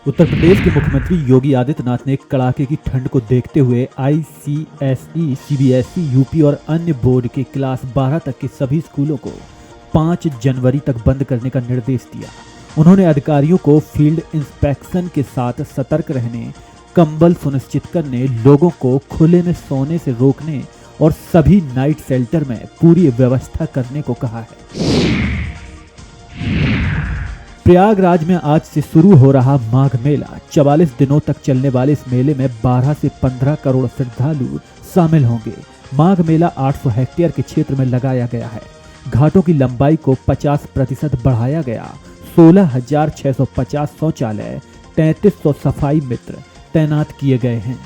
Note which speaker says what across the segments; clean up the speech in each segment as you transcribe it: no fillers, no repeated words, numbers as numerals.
Speaker 1: उत्तर प्रदेश के मुख्यमंत्री योगी आदित्यनाथ ने कड़ाके की ठंड को देखते हुए आईसीएसई, सीबीएसई, यूपी और अन्य बोर्ड के क्लास 12 तक के सभी स्कूलों को 5 जनवरी तक बंद करने का निर्देश दिया। उन्होंने अधिकारियों को फील्ड इंस्पेक्शन के साथ सतर्क रहने, कंबल सुनिश्चित करने, लोगों को खुले में सोने से रोकने और सभी नाइट शेल्टर में पूरी व्यवस्था करने को कहा है। प्रयागराज में आज से शुरू हो रहा माघ मेला 44 दिनों तक चलने वाले इस मेले में 12 से 15 करोड़ श्रद्धालु शामिल होंगे। माघ मेला 800 हेक्टेयर के क्षेत्र में लगाया गया है। घाटों की लंबाई को 50% बढ़ाया गया। 16,650 शौचालय, 3300 सफाई मित्र तैनात किए गए हैं।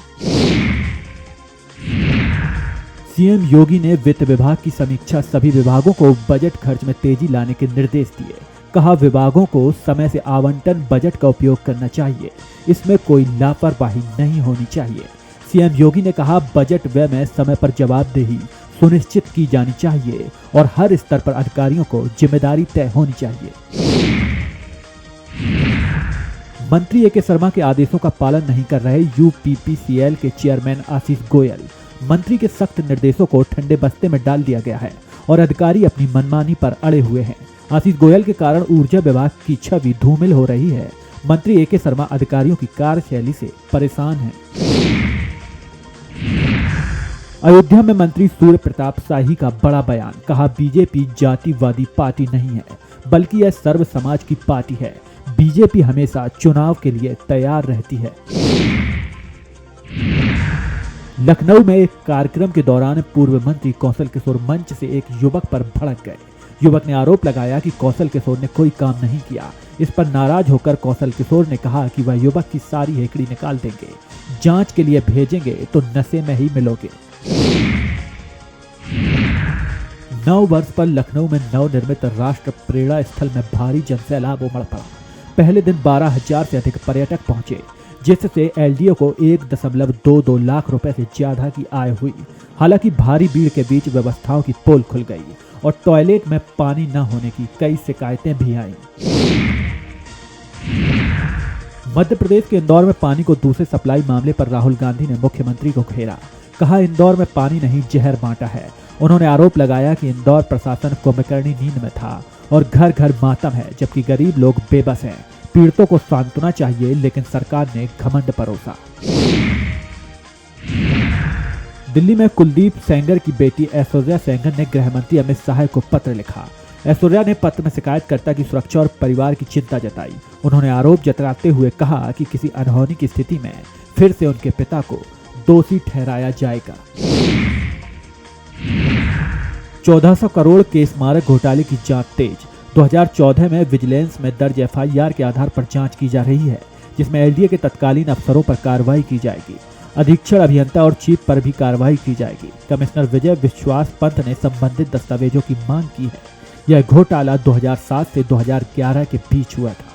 Speaker 1: सीएम योगी ने वित्त विभाग की समीक्षा, सभी विभागों को बजट खर्च में तेजी लाने के निर्देश दिए। कहा, विभागों को समय से आवंटन बजट का उपयोग करना चाहिए, इसमें कोई लापरवाही नहीं होनी चाहिए। सीएम योगी ने कहा, बजट व्यय में समय पर जवाबदेही सुनिश्चित की जानी चाहिए और हर स्तर पर अधिकारियों को जिम्मेदारी तय होनी चाहिए। मंत्री ए.के. शर्मा के आदेशों का पालन नहीं कर रहे यूपीपीसीएल के चेयरमैन आशीष गोयल। मंत्री के सख्त निर्देशों को ठंडे बस्ते में डाल दिया गया है और अधिकारी अपनी मनमानी पर अड़े हुए हैं। आशीष गोयल के कारण ऊर्जा विभाग की छवि धूमिल हो रही है। मंत्री ए.के. शर्मा अधिकारियों की कार्यशैली से परेशान हैं। अयोध्या में मंत्री सूर्य प्रताप शाही का बड़ा बयान। कहा, बीजेपी जातिवादी पार्टी नहीं है, बल्कि यह सर्व समाज की पार्टी है। बीजेपी हमेशा चुनाव के लिए तैयार रहती है। लखनऊ में एक कार्यक्रम के दौरान पूर्व मंत्री कौशल किशोर मंच से एक युवक पर भड़क गए। युवक ने आरोप लगाया कि कौशल किशोर ने कोई काम नहीं किया। इस पर नाराज होकर कौशल किशोर ने कहा कि वह युवक की सारी हेकड़ी निकाल देंगे, जांच के लिए भेजेंगे तो नशे में ही मिलोगे। 9 वर्ष पर लखनऊ में नवनिर्मित राष्ट्र प्रेरणा स्थल में भारी जनसैलाब उमड़ पड़ा। पहले दिन 12,000 से अधिक पर्यटक पहुंचे, जिससे एलडीओ को 1.22 लाख रुपए से ज्यादा की आय हुई। हालांकि भारी भीड़ के बीच व्यवस्थाओं की पोल खुल गई और टॉयलेट में पानी न होने की कई शिकायतें भी आईं। मध्य प्रदेश के इंदौर में पानी को दूसरे सप्लाई मामले पर राहुल गांधी ने मुख्यमंत्री को घेरा। कहा, इंदौर में पानी नहीं जहर बांटा है। उन्होंने आरोप लगाया कि इंदौर प्रशासन कुंभकर्णी नींद में था और घर घर मातम है, जबकि गरीब लोग बेबस हैं। पीड़ितों को सांत्वना चाहिए, लेकिन सरकार ने घमंड परोसा। दिल्ली में कुलदीप सेंगर की बेटी ऐश्वर्या सेंगर ने गृह मंत्री अमित शाह को पत्र लिखा। ऐश्वर्या ने पत्र में शिकायतकर्ता की सुरक्षा और परिवार की चिंता जताई। उन्होंने आरोप जताते हुए कहा कि किसी अनहोनी की स्थिति में फिर से उनके पिता को दोषी ठहराया जाएगा। 1400 करोड़ के स्मारक घोटाले की जांच तेज। 2014 में विजिलेंस में दर्ज एफआईआर के आधार पर जांच की जा रही है, जिसमें एलडीए के तत्कालीन अफसरों पर कार्रवाई की जाएगी। अधीक्षण अभियंता और चीफ पर भी कार्रवाई की जाएगी। कमिश्नर विजय विश्वास पंत ने संबंधित दस्तावेजों की मांग की है। यह घोटाला 2007 से 2011 के बीच हुआ था।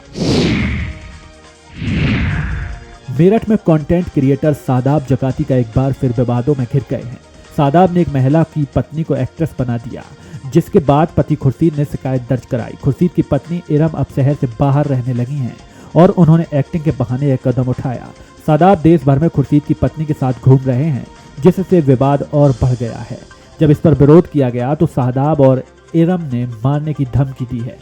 Speaker 1: मेरठ में कंटेंट क्रिएटर शादाब जकाती का एक बार फिर विवादों में घिर गए हैं। शादाब ने एक महिला की पत्नी को एक्ट्रेस बना दिया, जिसके बाद पति खुर्शीद ने शिकायत दर्ज कराई। खुर्शीद की पत्नी इरम अब शहर से बाहर रहने लगी हैं और उन्होंने एक्टिंग के बहाने एक कदम उठाया। शादाब देश भर में खुर्शीद की पत्नी के साथ घूम रहे हैं, जिससे विवाद और बढ़ गया है। जब इस पर विरोध किया गया तो शादाब और इरम ने मारने की धमकी दी है।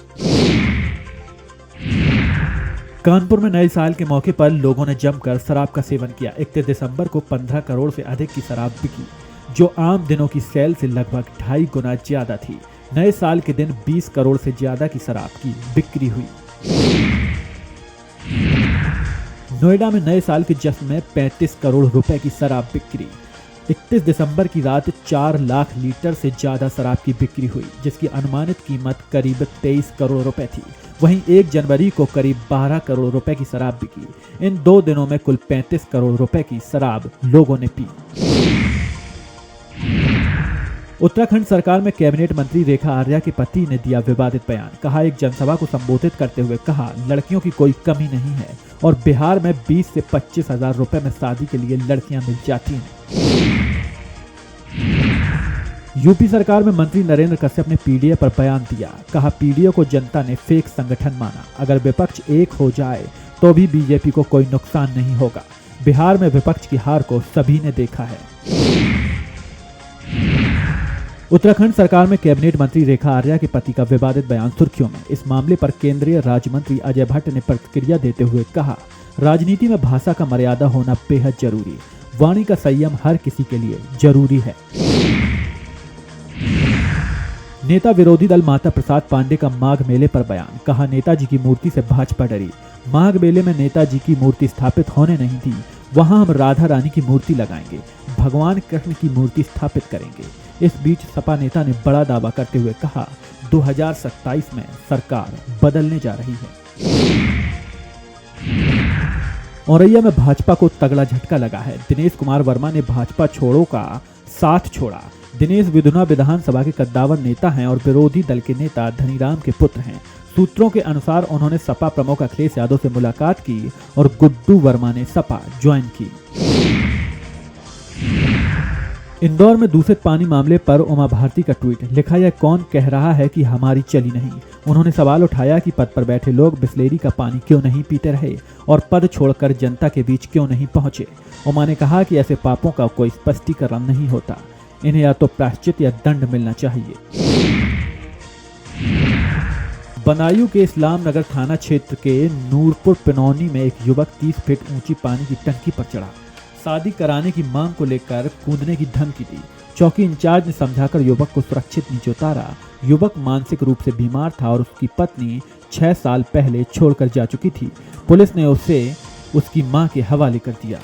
Speaker 1: कानपुर में नए साल के मौके पर लोगों ने जमकर शराब का सेवन किया। 31 दिसंबर को 15 करोड़ से अधिक की शराब बिकी, जो आम दिनों की सेल से लगभग 2.5 गुना ज्यादा थी। नए साल के दिन 20 करोड़ से ज्यादा की शराब की बिक्री हुई। नोएडा में नए साल के जश्न में 35 करोड़ रुपए की शराब बिक्री। 31 दिसंबर की रात 4 लाख लीटर से ज्यादा शराब की बिक्री हुई, जिसकी अनुमानित कीमत करीब 23 करोड़ रुपए थी। वहीं 1 जनवरी को करीब 12 करोड़ रुपए की शराब बिकी। इन 2 दिनों में कुल 35 करोड़ रुपए की शराब लोगों ने पी। उत्तराखंड सरकार में कैबिनेट मंत्री रेखा आर्या के पति ने दिया विवादित बयान। कहा, एक जनसभा को संबोधित करते हुए कहा, लड़कियों की कोई कमी नहीं है और बिहार में 20 से 25 हजार रुपए में शादी के लिए लड़कियां मिल जाती हैं। यूपी सरकार में मंत्री नरेंद्र कश्यप ने पीडीए पर बयान दिया। कहा, पीडीए को जनता ने फेक संगठन माना। अगर विपक्ष एक हो जाए तो भी बीजेपी को कोई नुकसान नहीं होगा। बिहार में विपक्ष की हार को सभी ने देखा है। उत्तराखंड सरकार में कैबिनेट मंत्री रेखा आर्या के पति का विवादित बयान सुर्खियों में। इस मामले पर केंद्रीय राज्य मंत्री अजय भट्ट ने प्रतिक्रिया देते हुए कहा, राजनीति में भाषा का मर्यादा होना बेहद जरूरी। वाणी का संयम हर किसी के लिए जरूरी है। नेता विरोधी दल माता प्रसाद पांडे का माघ मेले पर बयान। कहा, नेताजी की मूर्ति से भाजपा डरी। माघ मेले में नेताजी की मूर्ति स्थापित होने नहीं दी। वहां हम राधा रानी की मूर्ति लगाएंगे, भगवान कृष्ण की मूर्ति स्थापित करेंगे। इस बीच सपा नेता ने बड़ा दावा करते हुए कहा, 2027 में सरकार बदलने जा रही है। औरैया में भाजपा को तगड़ा झटका लगा है। दिनेश कुमार वर्मा ने भाजपा छोड़ो का साथ छोड़ा। दिनेश विधुना विधानसभा के कद्दावर नेता हैं और विरोधी दल के नेता धनीराम के पुत्र हैं। सूत्रों के अनुसार उन्होंने सपा प्रमुख अखिलेश यादव से मुलाकात की और गुड्डू वर्मा ने सपा ज्वाइन की। इंदौर में दूषित पानी मामले पर उमा भारती का ट्वीट। लिखा, यह कौन कह रहा है कि हमारी चली नहीं। उन्होंने सवाल उठाया कि पद पर बैठे लोग बिस्लेरी का पानी क्यों नहीं पीते रहे और पद छोड़कर जनता के बीच क्यों नहीं पहुंचे। उमा ने कहा कि ऐसे पापों का कोई स्पष्टीकरण नहीं होता, इन्हें या तो प्रायश्चित या दंड मिलना चाहिए। बदायूं के इस्लाम नगर थाना क्षेत्र के नूरपुर पिनौनी में एक युवक 30 फीट ऊंची पानी की टंकी पर चढ़ा। शादी कराने की मांग को लेकर कूदने की धमकी दी। चौकी इंचार्ज ने समझाकर युवक को सुरक्षित नीचे उतारा। युवक मानसिक रूप से बीमार था और उसकी पत्नी 6 साल पहले छोड़कर जा चुकी थी। पुलिस ने उसे उसकी मां के हवाले कर दिया।